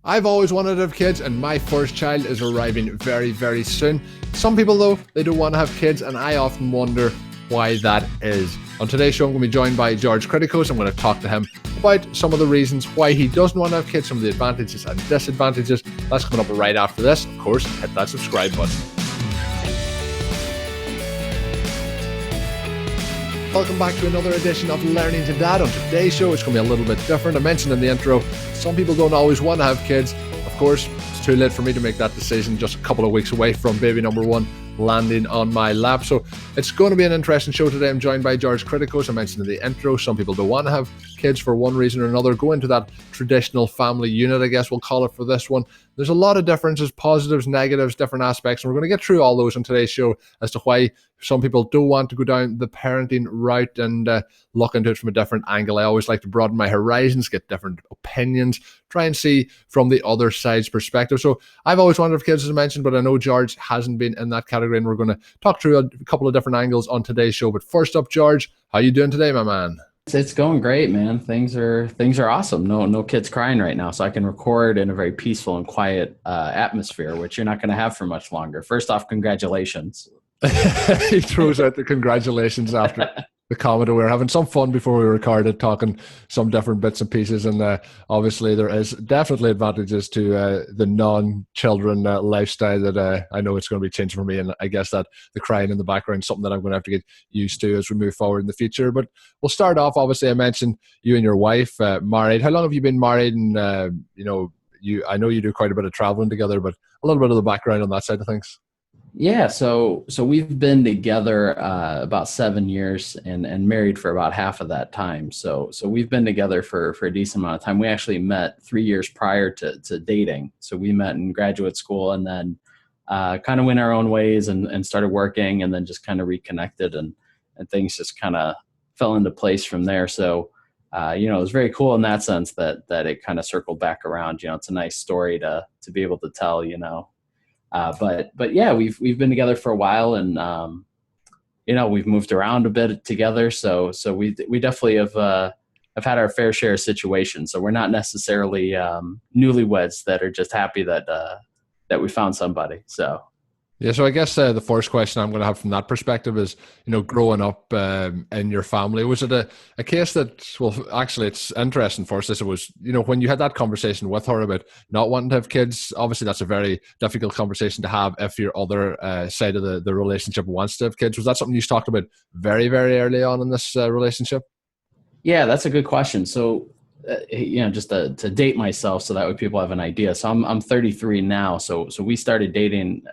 I've always wanted to have kids, and my first child is arriving very, very soon. Some people, though, they don't want to have kids, and I often wonder why that is. On today's show, I'm going to be joined by George Kritikos. I'm going to talk to him about some of the reasons why he doesn't want to have kids, some of the advantages and disadvantages. That's coming up right after this. Of course, hit that subscribe button. Welcome back to another edition of Learning to Dad. On today's show, it's going to be a little bit different. I mentioned in the intro, some people don't always want to have kids. Of course, it's too late for me to make that decision, just a couple of weeks away from baby number one landing on my lap. So it's going to be an interesting show today. I'm joined by George Kritikos. I mentioned in the intro, some people don't want to have kids for one reason or another. Go into that traditional family unit, I guess we'll call it for this one. There's a lot of differences, positives, negatives, different aspects, and we're going to get through all those on today's show as to why some people don't want to go down the parenting route and look into it from a different angle. I always like to broaden my horizons, get different opinions, try and see from the other side's perspective. So I've always wanted to have kids, as I mentioned, but I know George hasn't been in that category, and we're going to talk through a couple of different angles on today's show. But first up, George, how you doing today, my man? It's going great, man. Things are awesome. No kids crying right now, so I can record in a very peaceful and quiet atmosphere, which you're not going to have for much longer. First off, congratulations. He throws out the congratulations after the comment. We were having some fun before we recorded, talking some different bits and pieces, and obviously there is definitely advantages to the non-children lifestyle that I know it's going to be changing for me, and I guess that the crying in the background is something that I'm going to have to get used to as we move forward in the future. But we'll start off, obviously, I mentioned you and your wife married. How long have you been married? And I know you do quite a bit of traveling together, but a little bit of the background on that side of things. Yeah, so we've been together about 7 years and married for about half of that time. So we've been together for a decent amount of time. We actually met 3 years prior to dating. So we met in graduate school and then kind of went our own ways and started working, and then just kind of reconnected and things just kind of fell into place from there. So it was very cool in that sense that it kind of circled back around. It's a nice story to be able to tell. But yeah, we've been together for a while, and we've moved around a bit together. So we definitely have had our fair share of situations. So we're not necessarily newlyweds that are just happy that we found somebody. So. Yeah, so I guess the first question I'm going to have from that perspective is, growing up in your family, was it a case that, well, actually it's interesting for us, as it was, when you had that conversation with her about not wanting to have kids, obviously that's a very difficult conversation to have if your other side of the relationship wants to have kids. Was that something you talked about very, very early on in this relationship? Yeah, that's a good question. So, just to date myself so that way people have an idea. So I'm 33 now. So we started dating,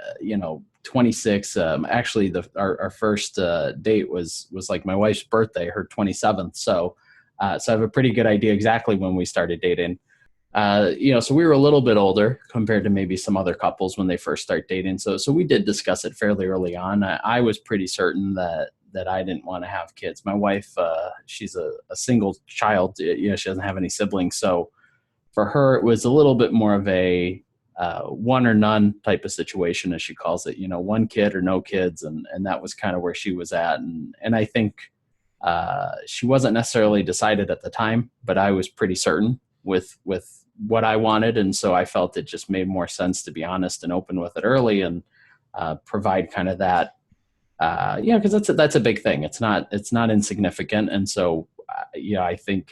26. Actually, our first date was like my wife's birthday, her 27th. So I have a pretty good idea exactly when we started dating. So we were a little bit older compared to maybe some other couples when they first start dating. So we did discuss it fairly early on. I was pretty certain that I didn't want to have kids. My wife, she's a single child. She doesn't have any siblings. So for her, it was a little bit more of a one or none type of situation, as she calls it. One kid or no kids, and that was kind of where she was at. And I think she wasn't necessarily decided at the time, but I was pretty certain with what I wanted, and so I felt it just made more sense to be honest and open with it early and provide kind of that. Because that's a big thing. It's not insignificant, and so I think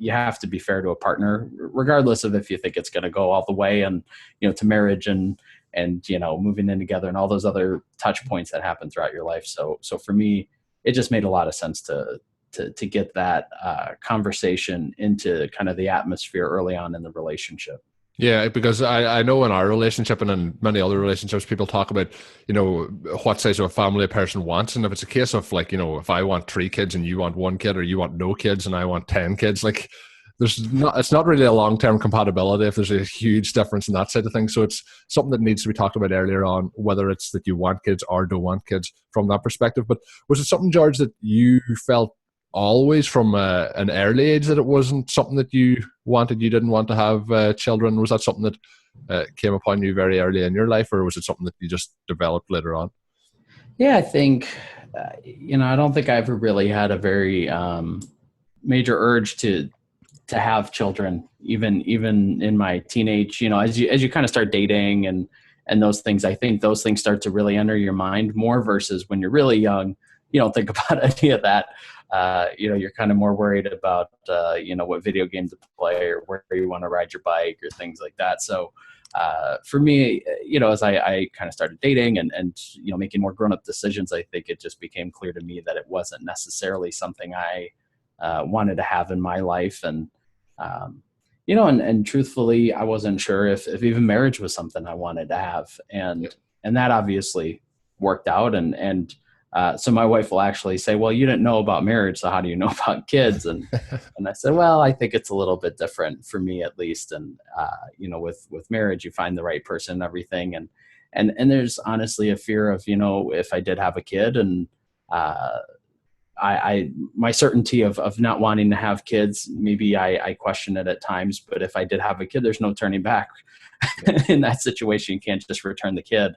you have to be fair to a partner, regardless of if you think it's going to go all the way and to marriage and moving in together and all those other touch points that happen throughout your life. So for me, it just made a lot of sense to get that conversation into kind of the atmosphere early on in the relationship. Yeah, because I know in our relationship and in many other relationships, people talk about, what size of a family a person wants. And if it's a case of like, if I want 3 kids and you want 1 kid, or you want no kids and I want 10 kids, like it's not really a long-term compatibility if there's a huge difference in that side of things. So it's something that needs to be talked about earlier on, whether it's that you want kids or don't want kids from that perspective. But was it something, George, that you felt always from an early age that it wasn't something that you wanted, you didn't want to have children? Was that something that came upon you very early in your life, or was it something that you just developed later on? Yeah, I think, I don't think I ever really had a very major urge to to have children, even in my teenage, as you kind of start dating and those things. I think those things start to really enter your mind more versus when you're really young. You don't think about any of that. You're kind of more worried about, what video game to play or where you want to ride your bike or things like that. So for me, as I kind of started dating and making more grown-up decisions, I think it just became clear to me that it wasn't necessarily something I wanted to have in my life. And, and truthfully, I wasn't sure if even marriage was something I wanted to have. And that obviously worked out. And so my wife will actually say, well, you didn't know about marriage, so how do you know about kids? And I said, well, I think it's a little bit different for me, at least. And, with marriage, you find the right person and everything. And there's honestly a fear of, if I did have a kid and my certainty of not wanting to have kids, maybe I question it at times, but if I did have a kid, there's no turning back. In that situation. You can't just return the kid.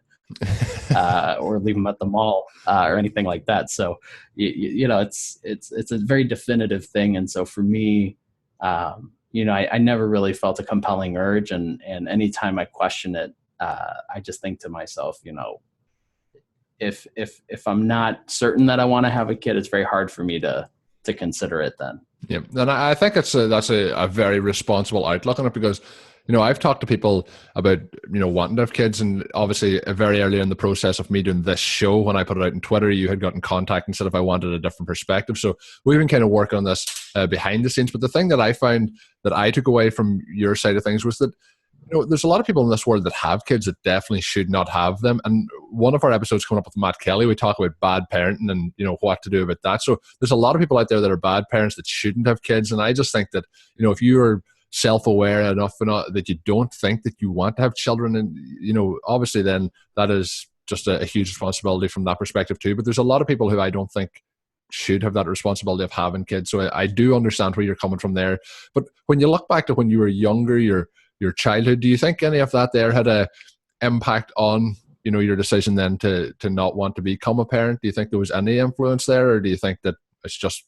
Or leave them at the mall or anything like that. So, it's a very definitive thing. And so for me, I never really felt a compelling urge. And anytime I question it, I just think to myself, if I'm not certain that I want to have a kid, it's very hard for me to consider it then. Yeah. And I think that's a very responsible outlook on it, because I've talked to people about, wanting to have kids, and obviously very early in the process of me doing this show, when I put it out on Twitter, you had got in contact and said if I wanted a different perspective. So we've been kind of working on this behind the scenes. But the thing that I found that I took away from your side of things was that, there's a lot of people in this world that have kids that definitely should not have them. And one of our episodes coming up with Matt Kelly, we talk about bad parenting and, what to do about that. So there's a lot of people out there that are bad parents that shouldn't have kids. And I just think that, if you are self-aware enough that you don't think that you want to have children, and obviously then that is just a huge responsibility from that perspective too. But there's a lot of people who I don't think should have that responsibility of having kids. So I do understand where you're coming from there. But when you look back to when you were younger, your childhood, do you think any of that there had a impact on your decision then to not want to become a parent? Do you think there was any influence there, or do you think that it's just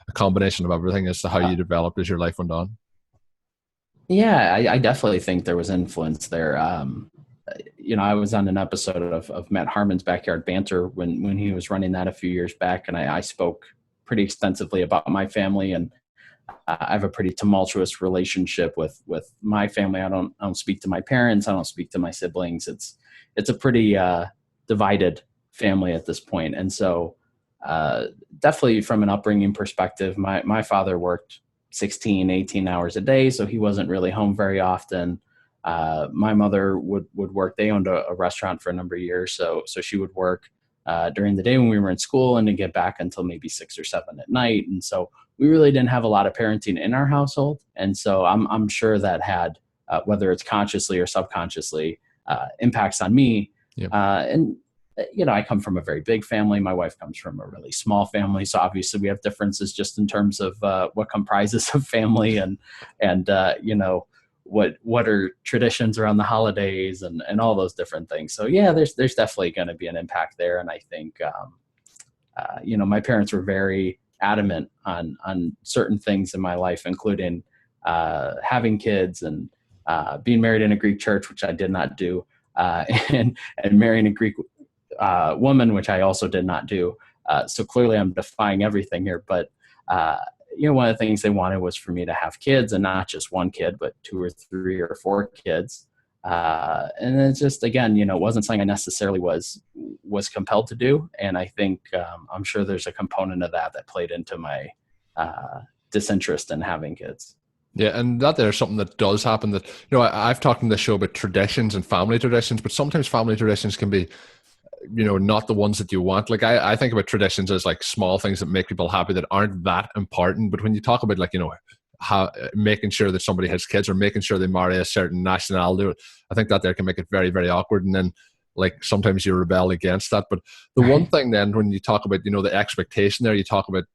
a combination of everything as to how you developed as your life went on? Yeah, I definitely think there was influence there. I was on an episode of Matt Harmon's Backyard Banter when he was running that a few years back, and I spoke pretty extensively about my family, and I have a pretty tumultuous relationship with my family. I don't speak to my parents. I don't speak to my siblings. It's a pretty divided family at this point, and so definitely from an upbringing perspective, my father worked 16, 18 hours a day. So he wasn't really home very often. My mother would work. They owned a restaurant for a number of years. So she would work during the day when we were in school and to get back until maybe 6 or 7 at night. And so we really didn't have a lot of parenting in our household. And so I'm sure that had, whether it's consciously or subconsciously, impacts on me. Yep. And I come from a very big family. My wife comes from a really small family. So obviously we have differences just in terms of what comprises a family and what are traditions around the holidays and all those different things. So yeah, there's definitely going to be an impact there. And I think, my parents were very adamant on certain things in my life, including having kids and being married in a Greek church, which I did not do, and marrying a Greek woman, which I also did not do. So clearly I'm defying everything here. But, one of the things they wanted was for me to have kids, and not just one kid, but 2 or 3 or 4 kids. And it's just, again, it wasn't something I necessarily was compelled to do. And I think I'm sure there's a component of that played into my disinterest in having kids. Yeah, and that there's something that does happen that, I've talked in this show about traditions and family traditions, but sometimes family traditions can be, not the ones that you want. Like I think about traditions as like small things that make people happy that aren't that important. But when you talk about how making sure that somebody has kids or making sure they marry a certain nationality, I think that there can make it very, very awkward. And then like sometimes you rebel against that. But the one thing then when you talk about, the expectation there, you talk about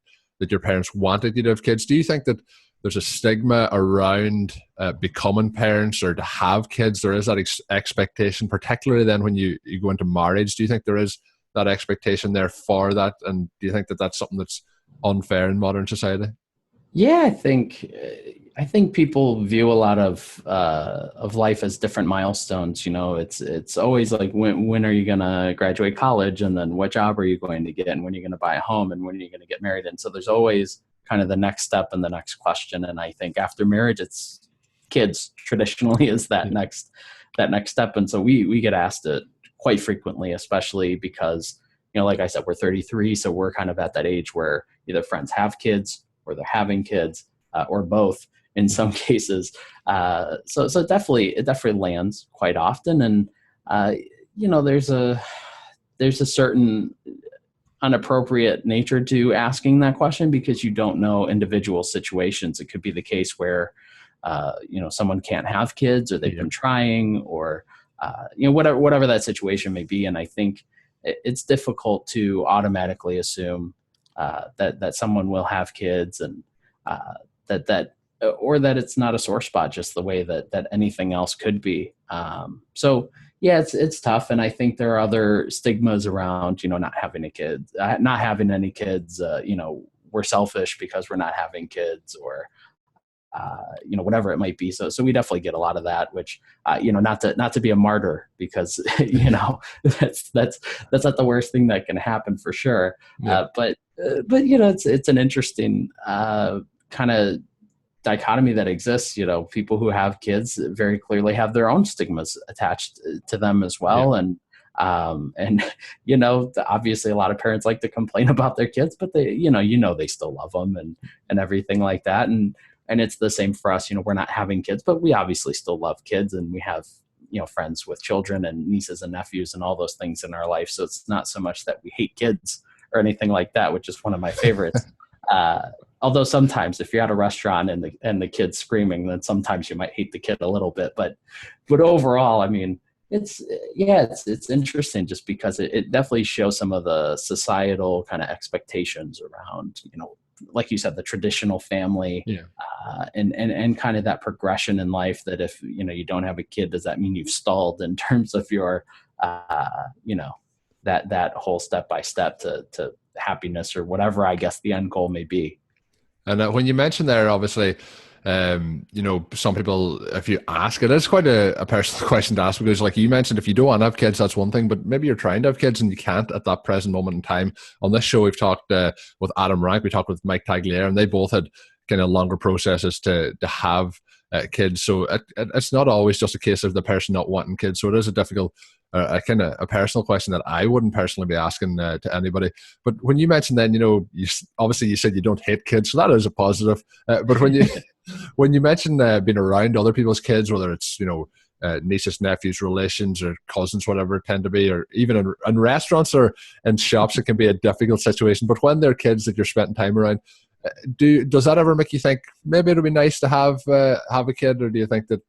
that your parents wanted you to have kids. Do you think that there's a stigma around becoming parents or to have kids? There is that expectation, particularly then when you go into marriage. Do you think there is that expectation there for that? And do you think that that's something that's unfair in modern society? Yeah, I think I think people view a lot of life as different milestones. It's always like, when are you going to graduate college, and then what job are you going to get, and when are you going to buy a home, and when are you going to get married? And so there's always kind of the next step and the next question. And I think after marriage, it's kids traditionally is that next step. And so we get asked it quite frequently, especially because, like I said, we're 33, so we're kind of at that age where either friends have kids or they're having kids, or both in some cases. So it definitely lands quite often. And, there's a certain inappropriate nature to asking that question, because you don't know individual situations. It could be the case where, someone can't have kids, or they've been trying, or, whatever that situation may be. And I think it's difficult to automatically assume that someone will have kids, and or that it's not a sore spot, just the way that anything else could be. So yeah, it's tough. And I think there are other stigmas around, not having a kid, not having any kids, we're selfish because we're not having kids, or, whatever it might be. So we definitely get a lot of that, which, not to be a martyr, because, that's not the worst thing that can happen, for sure. Yeah. But it's an interesting, kind of dichotomy that exists. People who have kids very clearly have their own stigmas attached to them as well. Yeah. And obviously a lot of parents like to complain about their kids, but they still love them, and everything like that. And it's the same for us. We're not having kids, but we obviously still love kids, and we have, friends with children, and nieces and nephews, and all those things in our life. So it's not so much that we hate kids or anything like that, which is one of my favorites. Although sometimes if you're at a restaurant and the kid's screaming, then sometimes you might hate the kid a little bit. But overall, I mean, it's interesting, just because it definitely shows some of the societal kind of expectations around, like you said, the traditional family, and kind of that progression in life, that if, you don't have a kid, does that mean you've stalled in terms of your, that whole step by step to happiness, or whatever, I guess, the end goal may be. And when you mentioned there, obviously, some people, if you ask it, it's quite a personal question to ask, because, like you mentioned, if you don't want to have kids, that's one thing, but maybe you're trying to have kids and you can't at that present moment in time. On this show, we've talked with Adam Rank, we talked with Mike Tagliere, and they both had kind of longer processes to have kids. So it's not always just a case of the person not wanting kids. So it is a difficult, a personal question that I wouldn't personally be asking to anybody. But when you mentioned then, obviously you said you don't hate kids, so that is a positive. But when you mentioned being around other people's kids, whether it's, nieces, nephews, relations, or cousins, whatever it tend to be, or even in restaurants or in shops, it can be a difficult situation. But when they're kids that you're spending time around, does that ever make you think maybe it'd be nice to have a kid, or do you think that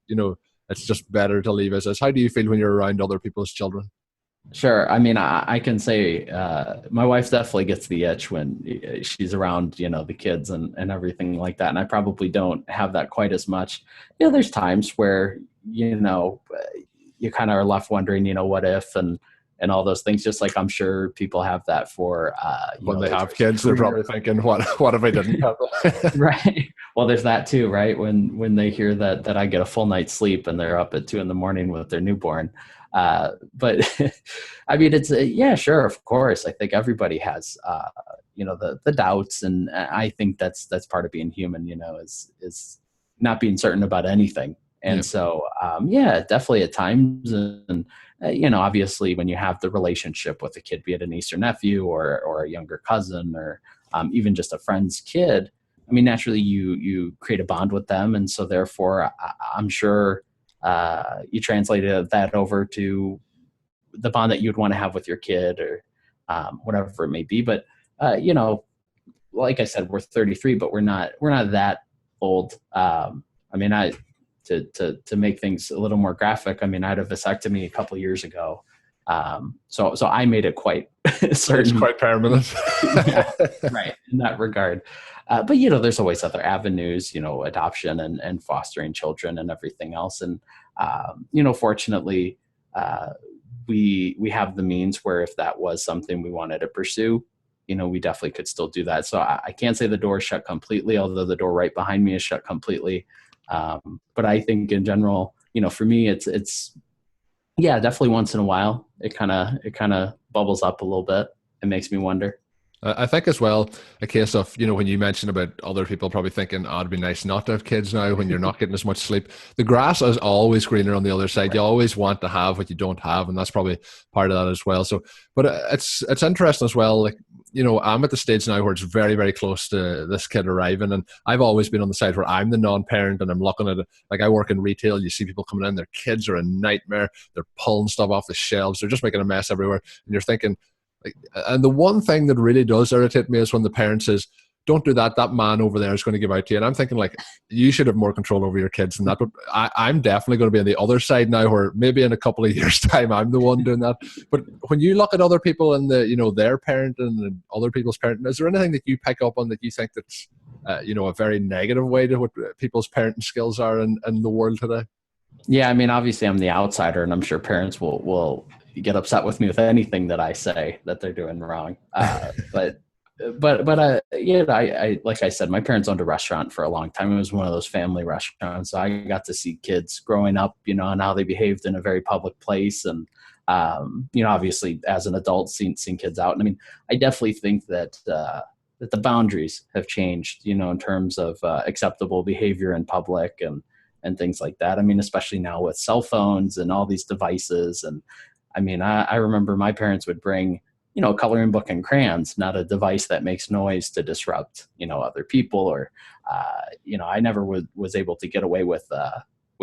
it's just better to leave as is? How do you feel when you're around other people's children? Sure. I mean, I can say my wife definitely gets the itch when she's around, the kids and everything like that. And I probably don't have that quite as much. There's times where, you kind of are left wondering, what if, and all those things, just like I'm sure people have that for when they have kids, they're probably thinking, what if I didn't have them? Right. Well, there's that too, right? When they hear that I get a full night's sleep and they're up at 2 a.m. with their newborn. But I mean, it's sure, of course. I think everybody has the doubts, and I think that's part of being human, is not being certain about anything. And so, definitely at times, and obviously when you have the relationship with a kid, be it a niece or nephew, or a younger cousin, or even just a friend's kid, I mean, naturally you create a bond with them. And so therefore, I'm sure you translated that over to the bond that you'd want to have with your kid, or whatever it may be. But, like I said, we're 33, but we're not that old. I mean, to make things a little more graphic, I mean, I had a vasectomy a couple of years ago. So I made it quite certain. It's quite permanent. Yeah, right, in that regard. But, there's always other avenues, adoption and fostering children and everything else. And, fortunately, we have the means where if that was something we wanted to pursue, we definitely could still do that. So I can't say the door is shut completely, although the door right behind me is shut completely. But I think in general, for me, it's yeah, definitely once in a while, it kind of bubbles up a little bit. It makes me wonder. I think as well, a case of, when you mentioned about other people probably thinking, oh, it'd be nice not to have kids now when you're not getting as much sleep. The grass is always greener on the other side. You always want to have what you don't have. And that's probably part of that as well. So, but it's interesting as well. Like, I'm at the stage now where it's very, very close to this kid arriving. And I've always been on the side where I'm the non-parent and I'm looking at it. Like, I work in retail. You see people coming in, their kids are a nightmare. They're pulling stuff off the shelves. They're just making a mess everywhere. And you're thinking, like, and the one thing that really does irritate me is when the parent says, don't do that, that man over there is going to give out to you. And I'm thinking, like, you should have more control over your kids than that. But I'm definitely going to be on the other side now, where maybe in a couple of years' time I'm the one doing that. But when you look at other people and their parenting and other people's parenting, is there anything that you pick up on that you think that's a very negative way to what people's parenting skills are in the world today? Yeah, I mean, obviously I'm the outsider, and I'm sure parents will get upset with me with anything that I say that they're doing wrong. But I like I said, my parents owned a restaurant for a long time. It was one of those family restaurants. So I got to see kids growing up, and how they behaved in a very public place. And, obviously as an adult, seeing kids out. And I mean, I definitely think that the boundaries have changed, in terms of acceptable behavior in public and things like that. I mean, especially now with cell phones and all these devices. And I mean, I remember my parents would bring, a coloring book and crayons, not a device that makes noise to disrupt, other people. Or, I never was able to get away with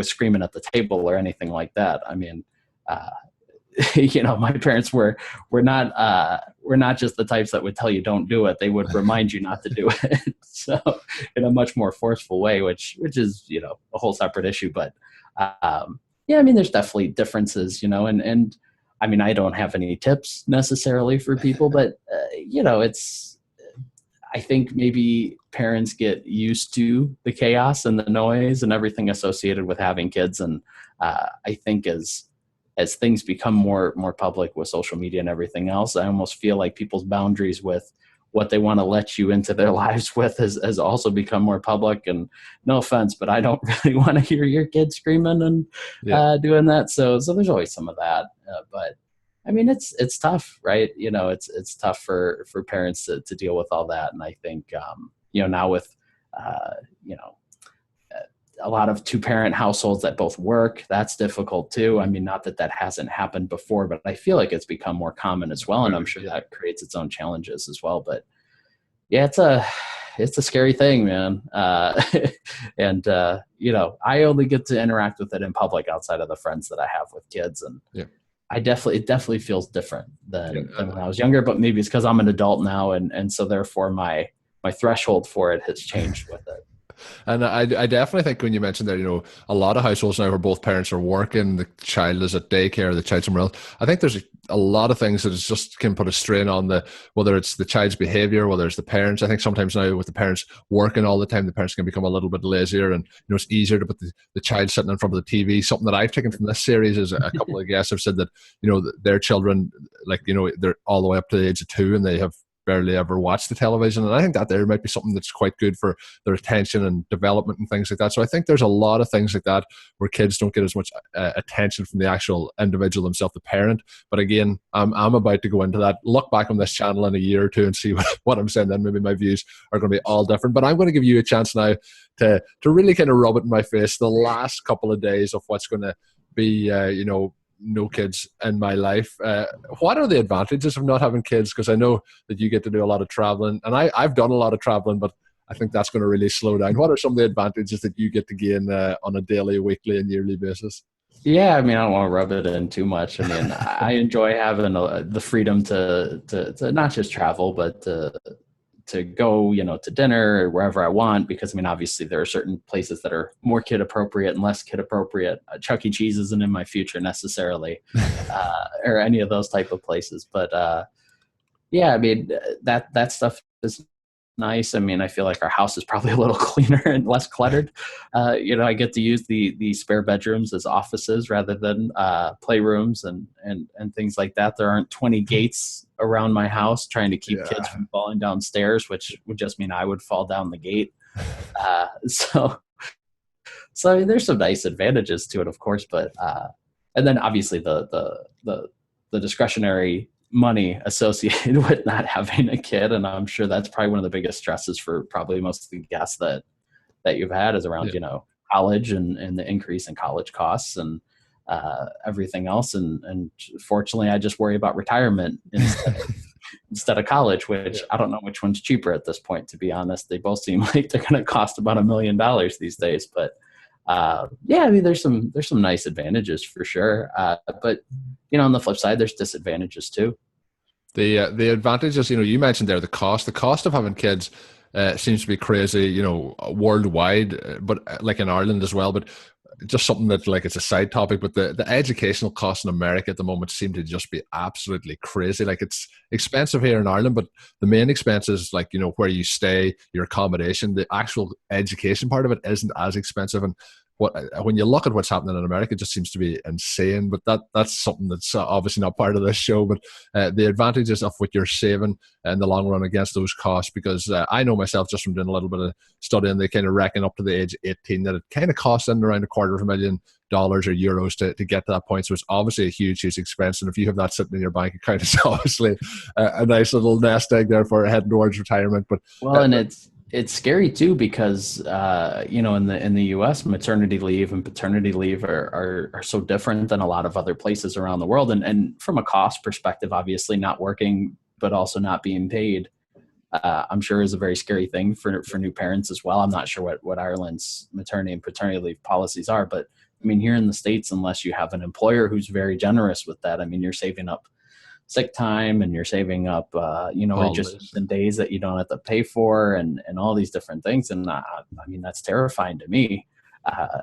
screaming at the table or anything like that. I mean, my parents were not just the types that would tell you don't do it. They would remind you not to do it. So in a much more forceful way, which is, a whole separate issue. But yeah, I mean, there's definitely differences, and I mean, I don't have any tips necessarily for people, but I think maybe parents get used to the chaos and the noise and everything associated with having kids. And I think as things become more public with social media and everything else, I almost feel like people's boundaries with what they want to let you into their lives with has also become more public. And no offense, but I don't really want to hear your kids screaming and doing that. So there's always some of that. But I mean, it's tough, right? It's tough for parents to deal with all that. And I think, now with, a lot of two-parent households that both work, that's difficult too. I mean, not that hasn't happened before, but I feel like it's become more common as well. And I'm sure that creates its own challenges as well. But yeah, it's a scary thing, man. And I only get to interact with it in public outside of the friends that I have with kids. And it definitely feels different than when I was younger, but maybe it's because I'm an adult now. And so therefore my threshold for it has changed with it. And I definitely think when you mentioned that, a lot of households now where both parents are working, the child is at daycare, the child's somewhere else. I think there's a lot of things that just can put a strain on whether it's the child's behavior, whether it's the parents. I think sometimes now with the parents working all the time, the parents can become a little bit lazier, and it's easier to put the child sitting in front of the TV. Something that I've taken from this series is a couple of guests have said that, their children, like, they're all the way up to the age of 2 and they have barely ever watch the television. And I think that there might be something that's quite good for their attention and development and things like that. So I think there's a lot of things like that where kids don't get as much attention from the actual individual themselves, the parent. But again, I'm about to go into that, look back on this channel in a year or two and see what I'm saying then. Maybe my views are going to be all different. But I'm going to give you a chance now to really kind of rub it in my face the last couple of days of what's going to be, no kids in my life. What are the advantages of not having kids? Because I know that you get to do a lot of traveling, and I've done a lot of traveling, but I think that's going to really slow down. What are some of the advantages that you get to gain on a daily, weekly, and yearly basis? Yeah, I mean, I don't want to rub it in too much. I mean, I enjoy having the freedom to not just travel, but to go, to dinner or wherever I want, because I mean, obviously there are certain places that are more kid appropriate and less kid appropriate. Chuck E. Cheese isn't in my future necessarily, or any of those type of places. But yeah, I mean, that stuff is nice. I mean, I feel like our house is probably a little cleaner and less cluttered. I get to use the spare bedrooms as offices rather than playrooms and things like that. There aren't 20 gates around my house trying to keep kids from falling downstairs, which would just mean I would fall down the gate. So I mean, there's some nice advantages to it, of course, but and then obviously the discretionary money associated with not having a kid, and I'm sure that's probably one of the biggest stresses for probably most of the guests that you've had is around college and the increase in college costs and everything else. And fortunately, I just worry about retirement instead of college, which I don't know which one's cheaper at this point. To be honest, they both seem like they're going to cost about $1 million these days, but. I mean, there's some nice advantages for sure. But on the flip side, there's disadvantages too. The advantages, you mentioned there, the cost of having kids seems to be crazy, worldwide, but like in Ireland as well. But just something that like it's a side topic, but the educational costs in America at the moment seem to just be absolutely crazy. Like it's expensive here in Ireland, but the main expenses, like, where you stay, your accommodation, the actual education part of it isn't as expensive. And when you look at what's happening in America, it just seems to be insane. But that's something that's obviously not part of this show. But the advantages of what you're saving in the long run against those costs, because I know myself just from doing a little bit of studying, they kind of reckon up to the age of 18 that it kind of costs in around $250,000 or euros to get to that point. So it's obviously a huge expense. And if you have that sitting in your bank account, it's obviously a nice little nest egg there for heading towards retirement. But and it's scary too, because in the US, maternity leave and paternity leave are so different than a lot of other places around the world. And from a cost perspective, obviously not working, but also not being paid, I'm sure is a very scary thing for new parents as well. I'm not sure what Ireland's maternity and paternity leave policies are, but I mean, here in the States, unless you have an employer who's very generous with that, I mean, you're saving up sick time and you're saving up, just in days that you don't have to pay for and all these different things. And I mean, that's terrifying to me.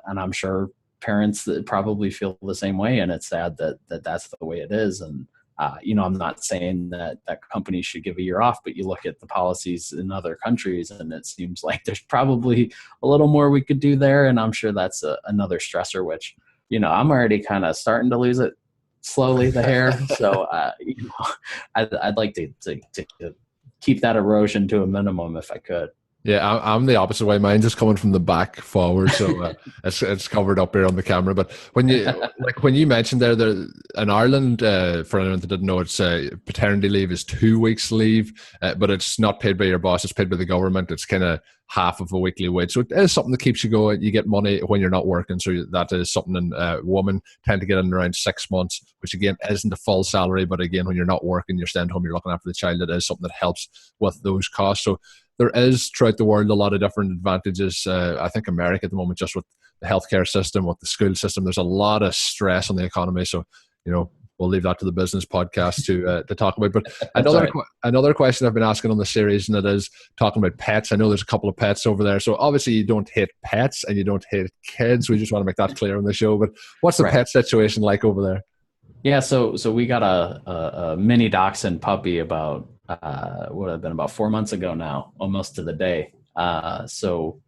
And I'm sure parents that probably feel the same way. And it's sad that that's the way it is. And, I'm not saying that companies should give a year off, but you look at the policies in other countries and it seems like there's probably a little more we could do there. And I'm sure that's another stressor, which, I'm already kind of starting to lose it slowly, the hair. So, I'd like to keep that erosion to a minimum if I could. Yeah, I'm the opposite way. Mine just coming from the back forward, so it's covered up here on the camera. But when you mentioned there in Ireland, for anyone that didn't know, it's paternity leave is 2 weeks leave, but it's not paid by your boss; it's paid by the government. It's kind of half of a weekly wage, so it is something that keeps you going. You get money when you're not working, so that is something. Women tend to get in around 6 months, which again isn't a full salary, but again, when you're not working, you're staying home, you're looking after the child. It is something that helps with those costs. So there is throughout the world a lot of different advantages. I think America at the moment, just with the healthcare system, with the school system, there's a lot of stress on the economy. So, we'll leave that to the business podcast to talk about. But another question I've been asking on the series, and it is talking about pets. I know there's a couple of pets over there. So obviously you don't hate pets and you don't hate kids. We just want to make that clear on the show. But what's the pet situation like over there? Yeah, so we got a mini dachshund puppy about would have been about 4 months ago now, almost to the day. So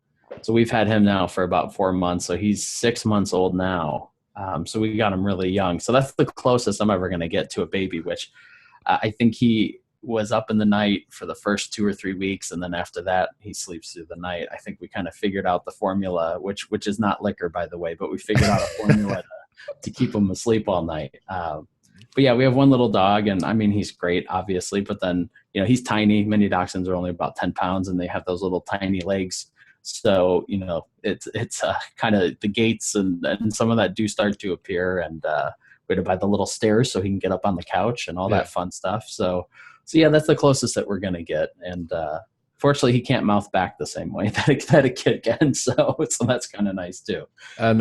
we've had him now for about 4 months. So he's 6 months old now. So we got him really young. So that's the closest I'm ever going to get to a baby, which I think he was up in the night for the first 2 or 3 weeks. And then after that, he sleeps through the night. I think we kind of figured out the formula, which is not liquor, by the way, but we figured out a formula to keep him asleep all night. But yeah, we have one little dog, and I mean, he's great, obviously, but then, he's tiny. Mini dachshunds are only about 10 pounds and they have those little tiny legs. So, it's kind of the gates and some of that do start to appear, and we had to buy the little stairs so he can get up on the couch and all that fun stuff. So yeah, that's the closest that we're going to get. And fortunately, he can't mouth back the same way that a kid can. So that's kind of nice too. And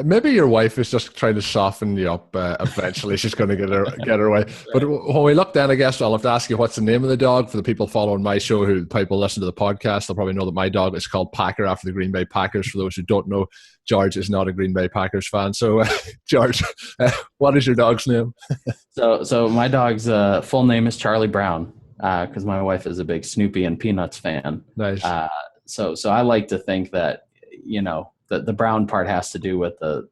maybe your wife is just trying to soften you up. Eventually, she's going to get her way. But when we look then, I guess I'll have to ask you, what's the name of the dog? For the people following my show who people listen to the podcast, they'll probably know that my dog is called Packer after the Green Bay Packers. For those who don't know, George is not a Green Bay Packers fan. So, George, what is your dog's name? So my dog's full name is Charlie Brown. because my wife is a big Snoopy and Peanuts fan. Nice. So I like to think that, you know, the brown part has to do with the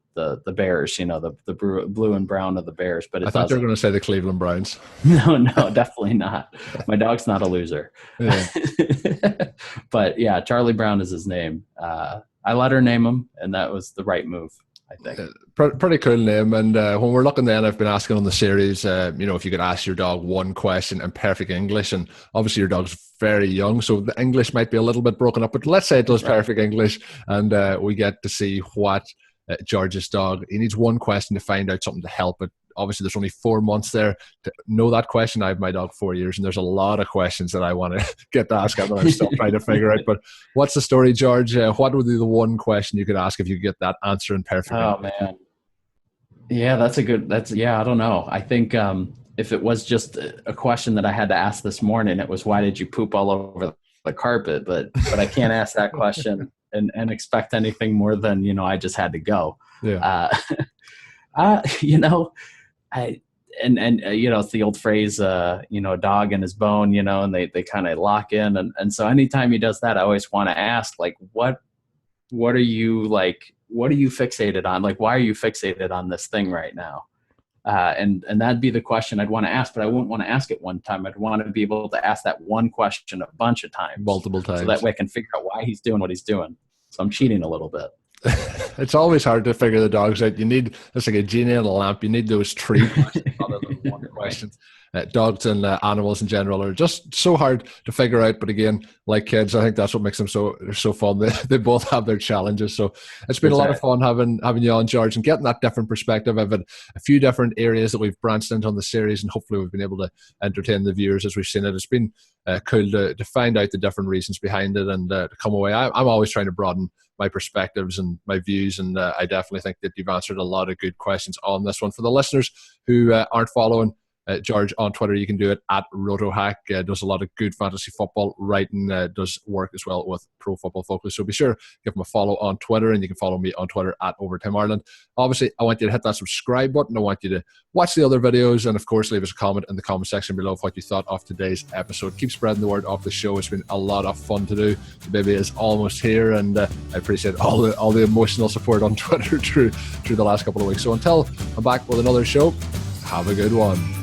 Bears, you know, the blue and brown of the Bears. But I thought you were going to say the Cleveland Browns. No, definitely not. My dog's not a loser. Yeah. But yeah, Charlie Brown is his name. I let her name him, and that was the right move, I think. Pretty cool name. And when we're looking then, I've been asking on the series, you know, if you could ask your dog one question in perfect English, and obviously your dog's very young, so the English might be a little bit broken up, but let's say it does perfect English, and we get to see what George's dog, he needs one question to find out something to help it. Obviously, there's only 4 months there to know that question. I have my dog 4 years, and there's a lot of questions that I want to get to ask him that I'm still trying to figure out. But what's the story, George? What would be the one question you could ask if you could get that answer in perfect English? Man. Yeah, I don't know. I think if it was just a question that I had to ask this morning, it was, why did you poop all over the carpet? But I can't ask that question and expect anything more than, you know, I just had to go. Yeah. You know, you know, it's the old phrase, you know, a dog and his bone, you know, and they kind of lock in. And so anytime he does that, I always want to ask, like, what are you fixated on? Like, why are you fixated on this thing right now? And that'd be the question I'd want to ask, but I wouldn't want to ask it one time. I'd want to be able to ask that one question a bunch of times. Multiple times. So that way I can figure out why he's doing what he's doing. So I'm cheating a little bit. It's always hard to figure the dogs out. It's like a genie in a lamp. You need those 3 questions other than one question. Dogs and animals in general are just so hard to figure out. But again, like kids, I think that's what makes them so fun. They both have their challenges. So it's been a lot of fun having you on, George, and getting that different perspective. I've had a few different areas that we've branched into on the series, and hopefully we've been able to entertain the viewers as we've seen it. It's been cool to find out the different reasons behind it and to come away. I'm always trying to broaden my perspectives and my views, and I definitely think that you've answered a lot of good questions on this one. For the listeners who aren't following George on Twitter, you can do it at RotoHack. Does a lot of good fantasy football writing, does work as well with Pro Football Focus. So be sure, give him a follow on Twitter, and you can follow me on Twitter at Overtime Ireland. Obviously, I want you to hit that subscribe button. I want you to watch the other videos, and of course, leave us a comment in the comment section below of what you thought of today's episode. Keep spreading the word of the show. It's been a lot of fun to do. The baby is almost here, and I appreciate all the emotional support on Twitter through the last couple of weeks. So until I'm back with another show, have a good one.